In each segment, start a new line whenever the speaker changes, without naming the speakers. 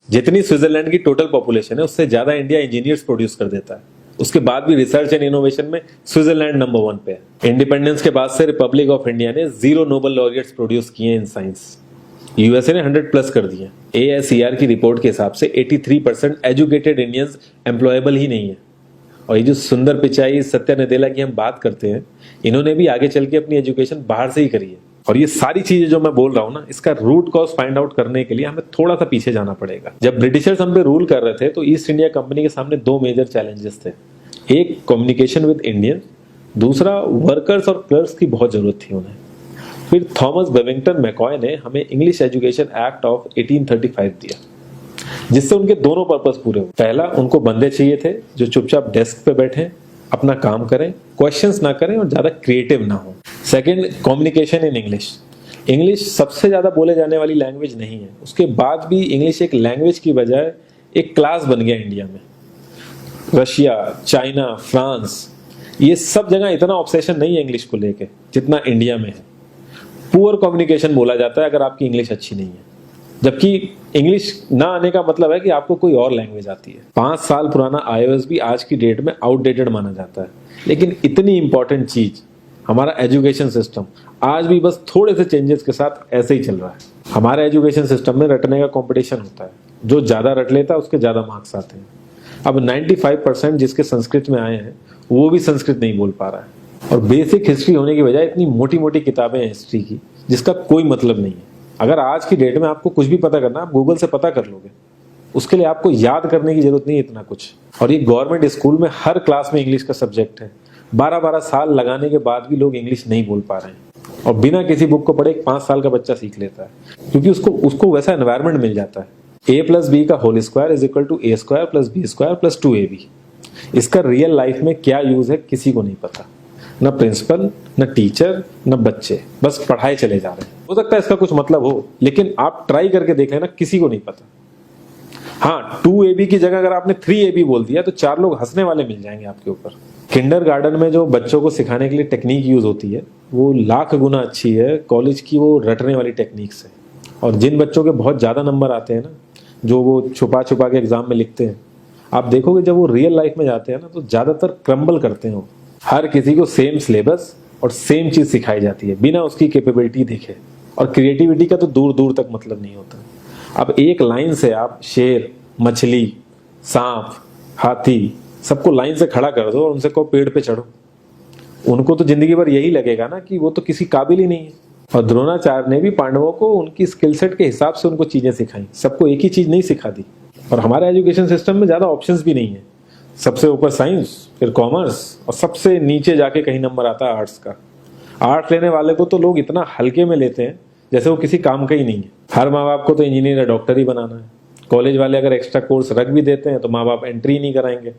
जितनी स्विट्जरलैंड की total population है उससे ज्यादा इंडिया इंजीनियर्स प्रोड्यूस कर देता है। उसके बाद भी रिसर्च एंड इनोवेशन में स्विट्जरलैंड नंबर 1 पे है। इंडिपेंडेंस के बाद से रिपब्लिक ऑफ इंडिया ने 0 नोबेल लॉरियट्स प्रोड्यूस किए इन साइंस। यूएसए ने 100 प्लस कर दिए। ASER की रिपोर्ट के हिसाब से 83% एजुकेटेड इंडियंस एम्प्लॉयबल ही नहीं है। और ये जो सुंदर पिचाई, सत्या नदेला की हम बात करते हैं, इन्होंने भी आगे चल के अपनी एजुकेशन बाहर से ही करी है। और ये सारी चीजें जो मैं बोल रहा हूँ ना, इसका रूट कॉज फाइंड आउट करने के लिए हमें थोड़ा सा पीछे जाना पड़ेगा। जब ब्रिटिशर्स हम पे रूल कर रहे थे तो ईस्ट इंडिया कंपनी के सामने 2 मेजर चैलेंजेस थे। एक, कम्युनिकेशन विद इंडियन, दूसरा वर्कर्स और क्लर्क्स की बहुत जरूरत थी उन्हें। फिर थॉमस बेविंगटन मैकॉय ने हमें इंग्लिश एजुकेशन एक्ट ऑफ 1835 दिया, जिससे उनके दोनों पर्पस पूरे हुए। पहला, उनको बंदे चाहिए थे जो चुपचाप डेस्क पे बैठे, अपना काम करें, क्वेश्चंस ना करें और ज्यादा क्रिएटिव ना हो। Second, communication in English. English सबसे ज्यादा बोले जाने वाली लैंग्वेज नहीं है, उसके बाद भी इंग्लिश एक लैंग्वेज की बजाय एक क्लास बन गया इंडिया में। रशिया, चाइना, फ्रांस, ये सब जगह इतना ऑब्सेशन नहीं है इंग्लिश को लेके जितना इंडिया में है। पुअर कम्युनिकेशन बोला जाता है अगर आपकी इंग्लिश अच्छी नहीं है, जबकि इंग्लिश ना आने का मतलब है कि आपको कोई और लैंग्वेज आती है। 5 साल पुराना iOS भी आज की डेट में आउटडेटेड माना जाता है। लेकिन इतनी इंपॉर्टेंट चीज, हमारा एजुकेशन सिस्टम, आज भी बस थोड़े से चेंजेस के साथ ऐसे ही चल रहा है। हमारे एजुकेशन सिस्टम में रटने का कंपटीशन होता है, जो ज्यादा रट लेता है उसके ज्यादा मार्क्स आते हैं। अब 95% जिसके संस्कृत में आए हैं वो भी संस्कृत नहीं बोल पा रहा है। और बेसिक हिस्ट्री होने की बजाय इतनी मोटी मोटी किताबें हैं हिस्ट्री की जिसका कोई मतलब नहीं है। अगर आज की डेट में आपको कुछ भी पता करना है, आप गूगल से पता कर लोगे। उसके लिए आपको याद करने की जरूरत नहीं है इतना कुछ। और ये गवर्नमेंट स्कूल में हर क्लास में इंग्लिश का सब्जेक्ट है। 12-12 साल लगाने के बाद भी लोग इंग्लिश नहीं बोल पा रहे हैं। और बिना किसी बुक को पढ़े 5 साल का बच्चा सीख लेता है, क्योंकि उसको वैसा एनवायरमेंट मिल जाता है। A+B का whole square is equal to A² + B² + 2AB। इसका रियल लाइफ में क्या यूज है किसी को नहीं पता, न प्रिंसिपल, न टीचर, न बच्चे, बस पढ़ाए चले जा रहे हैं। हो सकता है इसका कुछ मतलब हो, लेकिन आप ट्राई करके देख लेना, किसी को नहीं पता। हाँ, 2AB की जगह अगर आपने 3AB बोल दिया तो 4 लोग हंसने वाले मिल जाएंगे आपके ऊपर। किंडरगार्टन में जो बच्चों को सिखाने के लिए टेक्निक यूज होती है वो लाख गुना अच्छी है कॉलेज की वो रटने वाली टेक्निक से। और जिन बच्चों के बहुत ज्यादा नंबर आते हैं ना, जो वो छुपा छुपा के एग्जाम में लिखते हैं, आप देखोगे जब वो रियल लाइफ में जाते हैं ना तो ज्यादातर क्रम्बल करते हैं वो। हर किसी को सेम सिलेबस और सेम चीज सिखाई जाती है बिना उसकी कैपेबिलिटी देखे। और क्रिएटिविटी का तो दूर दूर तक मतलब नहीं होता। अब एक लाइन से आप शेर, मछली, सांप, हाथी सबको लाइन से खड़ा कर दो और उनसे कहो पेड़ पे चढ़ो, उनको तो जिंदगी भर यही लगेगा ना कि वो तो किसी काबिल ही नहीं है। और द्रोणाचार्य ने भी पांडवों को उनकी स्किल सेट के हिसाब से उनको चीजें सिखाई, सबको एक ही चीज नहीं सिखा दी। और हमारे एजुकेशन सिस्टम में ज्यादा ऑप्शंस भी नहीं है। सबसे ऊपर साइंस, फिर कॉमर्स, और सबसे नीचे जाके कहीं नंबर आता है आर्ट्स का। आर्ट्स लेने वाले को तो लोग इतना हल्के में लेते हैं जैसे वो किसी काम का ही नहीं है। हर माँ बाप को तो इंजीनियर या डॉक्टर ही बनाना है। कॉलेज वाले अगर एक्स्ट्रा कोर्स रख भी देते हैं तो माँ बाप एंट्री नहीं कराएंगे,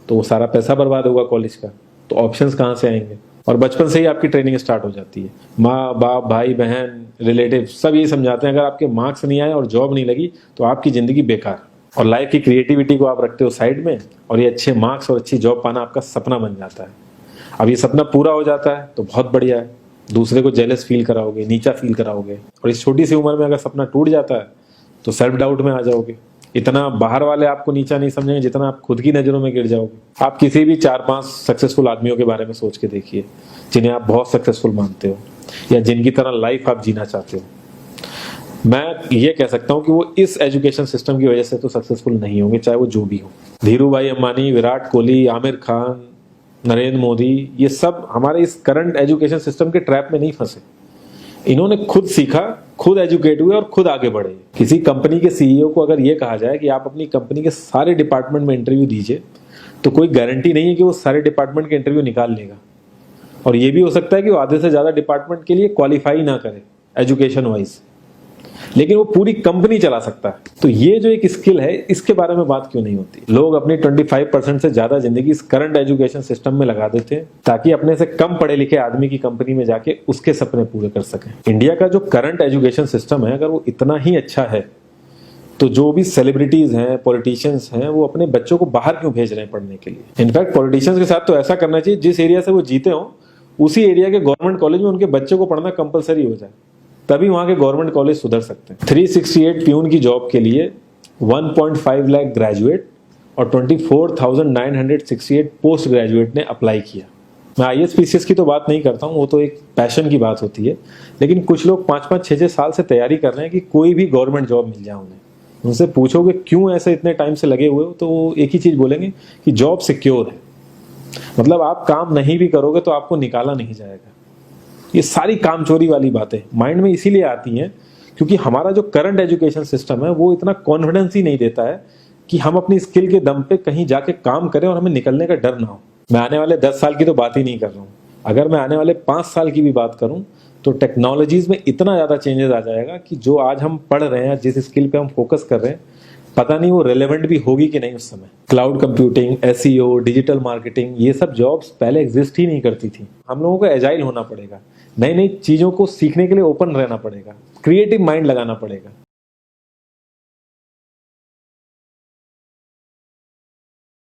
तो वो सारा पैसा बर्बाद होगा कॉलेज का। तो ऑप्शंस कहाँ से आएंगे? और बचपन से ही आपकी ट्रेनिंग स्टार्ट हो जाती है। माँ बाप, भाई बहन, रिलेटिव सब यही समझाते हैं अगर आपके मार्क्स नहीं आए और जॉब नहीं लगी तो आपकी जिंदगी बेकार। और लाइफ की क्रिएटिविटी को आप रखते हो साइड में, और ये अच्छे मार्क्स और अच्छी जॉब पाना आपका सपना बन जाता है। अब ये सपना पूरा हो जाता है तो बहुत बढ़िया है, दूसरे को जेलस फील कराओगे, नीचा फील कराओगे। और इस छोटी सी उम्र में अगर सपना टूट जाता है तो सेल्फ डाउट में आ जाओगे। इतना बाहर वाले आपको नीचा नहीं समझेंगे जितना आप खुद की नजरों में गिर जाओगे। आप किसी भी 4-5 सक्सेसफुल आदमियों के बारे में सोच के देखिए जिन्हें आप बहुत सक्सेसफुल मानते हो या जिनकी तरह लाइफ आप जीना चाहते हो। मैं ये कह सकता हूं कि वो इस एजुकेशन सिस्टम की वजह से तो सक्सेसफुल नहीं होंगे, चाहे वो जो भी हो। धीरू भाई अंबानी, विराट कोहली, आमिर खान, नरेंद्र मोदी, ये सब हमारे इस करंट एजुकेशन सिस्टम के ट्रैप में नहीं फंसे। इन्होंने खुद सीखा, खुद एजुकेट हुए और खुद आगे बढ़े। किसी कंपनी के सीईओ को अगर ये कहा जाए कि आप अपनी कंपनी के सारे डिपार्टमेंट में इंटरव्यू दीजिए, तो कोई गारंटी नहीं है कि वो सारे डिपार्टमेंट के इंटरव्यू निकाल लेगा। और ये भी हो सकता है कि वो आधे से ज्यादा डिपार्टमेंट के लिए क्वालिफाई ना करे एजुकेशन वाइज, लेकिन वो पूरी कंपनी चला सकता है। तो ये जो एक स्किल है, इसके बारे में बात क्यों नहीं होती? लोग अपनी 25% से ज्यादा जिंदगी इस करंट एजुकेशन सिस्टम में लगा देते हैं ताकि अपने से कम पढ़े लिखे आदमी की कंपनी में जाके उसके सपने पूरे कर सकें। इंडिया का जो करंट एजुकेशन सिस्टम है, अगर वो इतना ही अच्छा है तो जो भी सेलिब्रिटीज हैं, पॉलिटिशियंस हैं, वो अपने बच्चों को बाहर क्यों भेज रहे हैं पढ़ने के लिए? इनफैक्ट पॉलिटिशियंस के साथ तो ऐसा करना चाहिए जिस एरिया से वो जीते हो उसी एरिया के गवर्नमेंट कॉलेज में उनके बच्चों को पढ़ना कंपलसरी हो जाए, तभी वहां के गवर्नमेंट कॉलेज सुधर सकते हैं। 368 प्यून की जॉब के लिए 1.5 लाख ग्रेजुएट और 24,968 पोस्ट ग्रेजुएट ने अप्लाई किया। मैं आईएएस पीसीएस की तो बात नहीं करता हूँ, वो तो एक पैशन की बात होती है, लेकिन कुछ लोग 5-5, 6-6 साल से तैयारी कर रहे हैं कि कोई भी गवर्नमेंट जॉब मिल जाए उन्हें। उनसे पूछोगे क्यों ऐसे इतने टाइम से लगे हुए हो, तो वो एक ही चीज बोलेंगे कि जॉब सिक्योर है। मतलब आप काम नहीं भी करोगे तो आपको निकाला नहीं जाएगा। ये सारी कामचोरी वाली बातें माइंड में इसीलिए आती हैं क्योंकि हमारा जो करंट एजुकेशन सिस्टम है वो इतना कॉन्फिडेंस ही नहीं देता है कि हम अपनी स्किल के दम पे कहीं जाके काम करें और हमें निकलने का डर ना हो। मैं आने वाले 10 साल की तो बात ही नहीं कर रहा हूँ, अगर मैं आने वाले 5 साल की भी बात करूँ तो टेक्नोलॉजीज में इतना ज़्यादा चेंजेस आ जाएगा कि जो आज हम पढ़ रहे हैं, जिस स्किल पे हम फोकस कर रहे हैं, पता नहीं वो रेलेवेंट भी होगी कि नहीं उस समय। Cloud computing, SEO, digital marketing, ये सब जॉब्स पहले एग्जिस्ट ही नहीं करती थी। हम लोगों को एजाइल होना पड़ेगा, नई नई चीज़ों को सीखने के लिए ओपन रहना पड़ेगा, क्रिएटिव माइंड लगाना पड़ेगा।